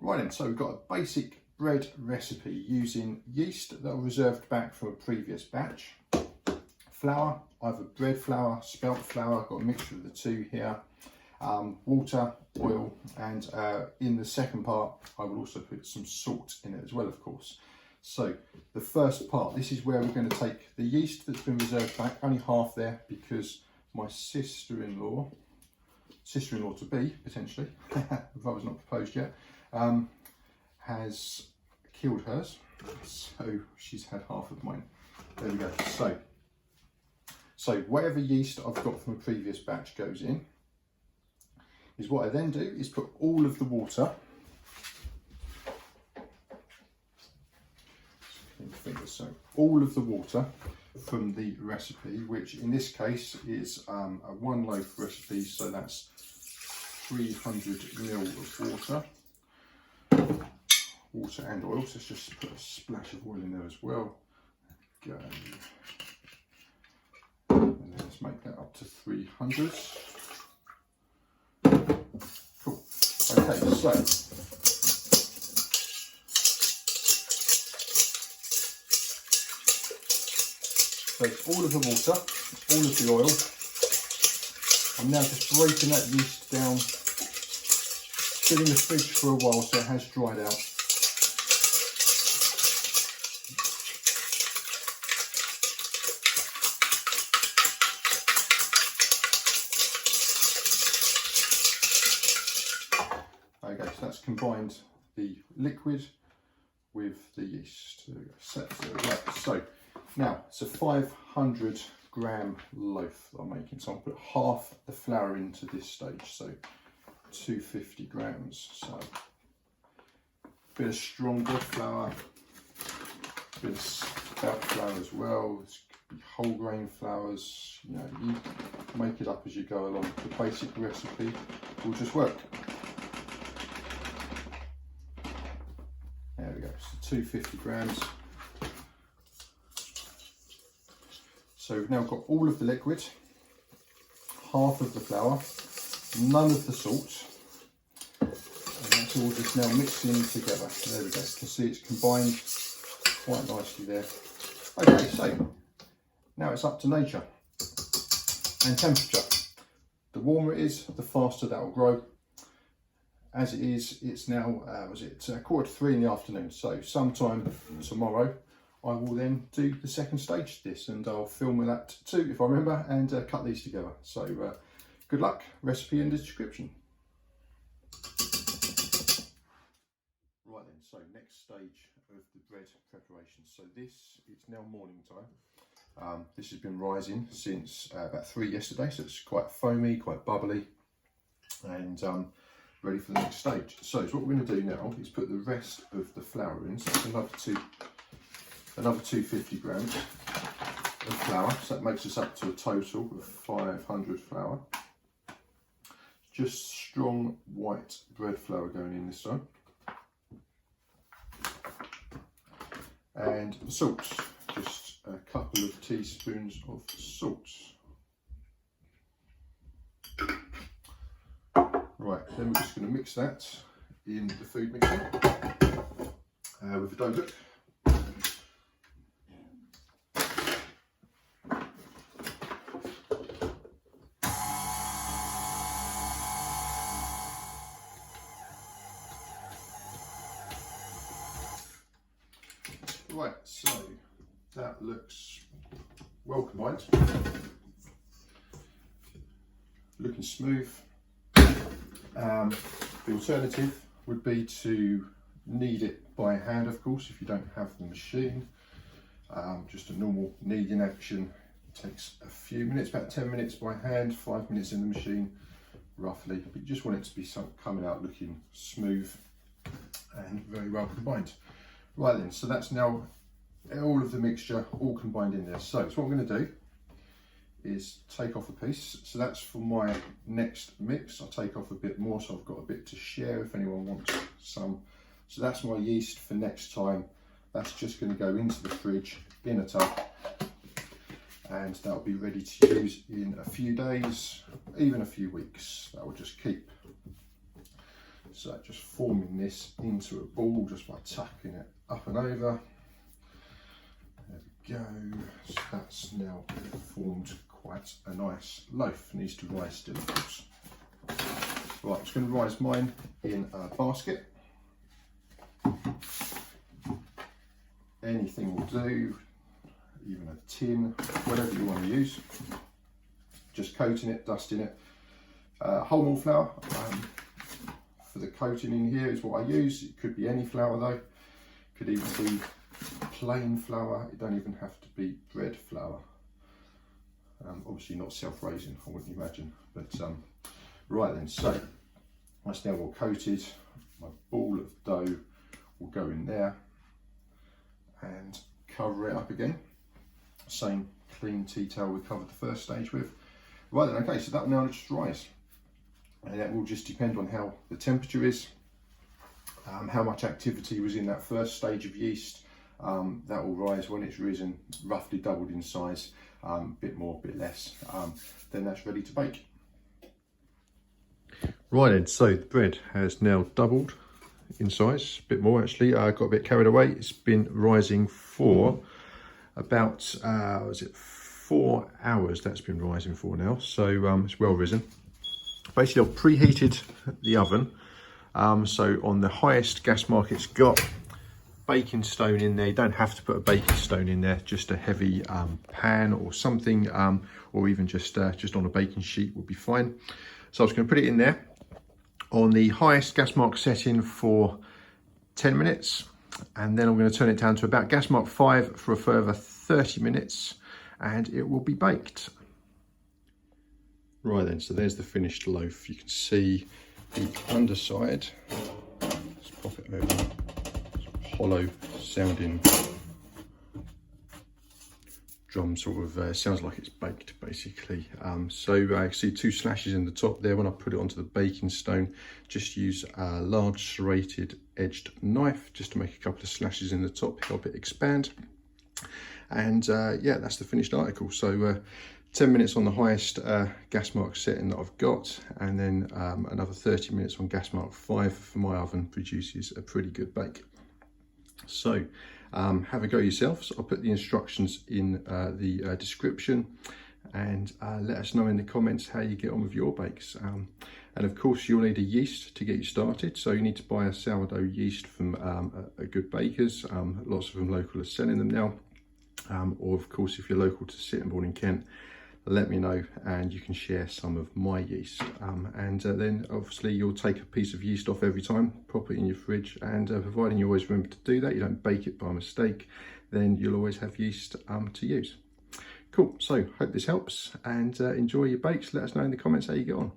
Right then, so we've got a basic bread recipe using yeast that I reserved back from a previous batch. Flour, either bread flour, spelt flour, I've got a mixture of the two here. Water, oil, and in the second part I will also put some salt in it as well, of course. So the first part, this is where we're going to take the yeast that's been reserved back, only half there because my sister-in-law to be, potentially, the brother's not proposed yet, has killed hers, so she's had half of mine. There we go. So whatever yeast I've got from a previous batch goes in. Is what I then do is put all of the water, so all of the water from the recipe, which in this case is a 1 loaf recipe, so that's 300 ml of water and oil. So let's just put a splash of oil in there as well. Go. And then let's make that up to 300. Cool. Okay, so it's all of the water, all of the oil. I'm now just breaking that yeast down, sit in the fridge for a while so it has dried out. Okay, so that's combined the liquid with the yeast. There we go. Right, so now it's a 500 gram loaf that I'm making. So I'll put half the flour into this stage, so 250 grams. So a bit of strong bread flour, a bit of spelt flour as well. This could be whole grain flours. You know, you make it up as you go along. The basic recipe will just work. There we go, so 250 grams. So we've now got all of the liquid, half of the flour, none of the salt, and that's all just now mixing together. There we go, you can see it's combined quite nicely there. Okay, so now it's up to nature and temperature. The warmer it is, the faster that will grow. As it is, it's now, 2:45 in the afternoon, so sometime tomorrow I will then do the second stage of this, and I'll film that too if I remember, and cut these together. So good luck, recipe in the description. Right then, so next stage of the bread preparation. So it's now morning time. This has been rising since about 3 yesterday, so it's quite foamy, quite bubbly, and ready for the next stage. So what we're going to do now is put the rest of the flour in. So that's another 250 grams of flour. So that makes us up to a total of 500 flour. Just strong white bread flour going in this time. And the salt, just a couple of teaspoons of salt. Right, then we're just going to mix that in the food mixer with a dough hook. Right, so that looks well combined, looking smooth. The alternative would be to knead it by hand, of course, if you don't have the machine. Just a normal kneading action. It takes a few minutes, about 10 minutes by hand, 5 minutes in the machine, roughly. But you just want it to be coming out looking smooth and very well combined. Right then, so that's now all of the mixture all combined in there. So what I'm going to do is take off a piece. So that's for my next mix. I'll take off a bit more, so I've got a bit to share if anyone wants some. So that's my yeast for next time. That's just going to go into the fridge in a tub, and that'll be ready to use in a few days, even a few weeks. That will just keep. So just forming this into a ball just by tucking it up and over. There we go. So that's now formed quite a nice loaf. Needs to rise still, of course. Right, I'm just going to rise mine in a basket. Anything will do, even a tin, whatever you want to use. Just coating it, dusting it. Wholemeal flour for the coating in here is what I use. It could be any flour though. Could even be plain flour. It don't even have to be bread flour. Obviously not self-raising, I wouldn't imagine. But right then, so that's now all coated. My ball of dough will go in there and cover it up again. Same clean tea towel we covered the first stage with. Right then, okay, so that will now just rise. And that will just depend on how the temperature is, how much activity was in that first stage of yeast. That will rise when it's risen, roughly doubled in size, bit more, bit less. Then that's ready to bake. Right then, so the bread has now doubled in size, a bit more actually. I got a bit carried away. It's been rising for about, was it 4 hours that's been rising for now. So it's well risen. Basically I've preheated the oven. So on the highest gas mark it's got baking stone in there. You don't have to put a baking stone in there, just a heavy pan or something, or even just on a baking sheet would be fine. So I was going to put it in there on the highest gas mark setting for 10 minutes, and then I'm going to turn it down to about gas mark 5 for a further 30 minutes, and it will be baked. Right then, so there's the finished loaf. You can see the underside. Let's pop it over. Hollow sounding drum, sort of sounds like it's baked basically. So I can see 2 slashes in the top there. When I put it onto the baking stone, just use a large serrated edged knife just to make a couple of slashes in the top, help it expand. And yeah, that's the finished article. So 10 minutes on the highest gas mark setting that I've got, and then another 30 minutes on gas mark 5 for my oven produces a pretty good bake. So have a go yourselves. I'll put the instructions in the description, and let us know in the comments how you get on with your bakes. And of course you'll need a yeast to get you started, so you need to buy a sourdough yeast from a good baker's. Lots of them local are selling them now, or of course if you're local to Sittingbourne in Kent, let me know and you can share some of my yeast. And then obviously you'll take a piece of yeast off every time, pop it in your fridge, and providing you always remember to do that, you don't bake it by mistake, then you'll always have yeast to use. Cool, so hope this helps, and enjoy your bakes. Let us know in the comments how you get on.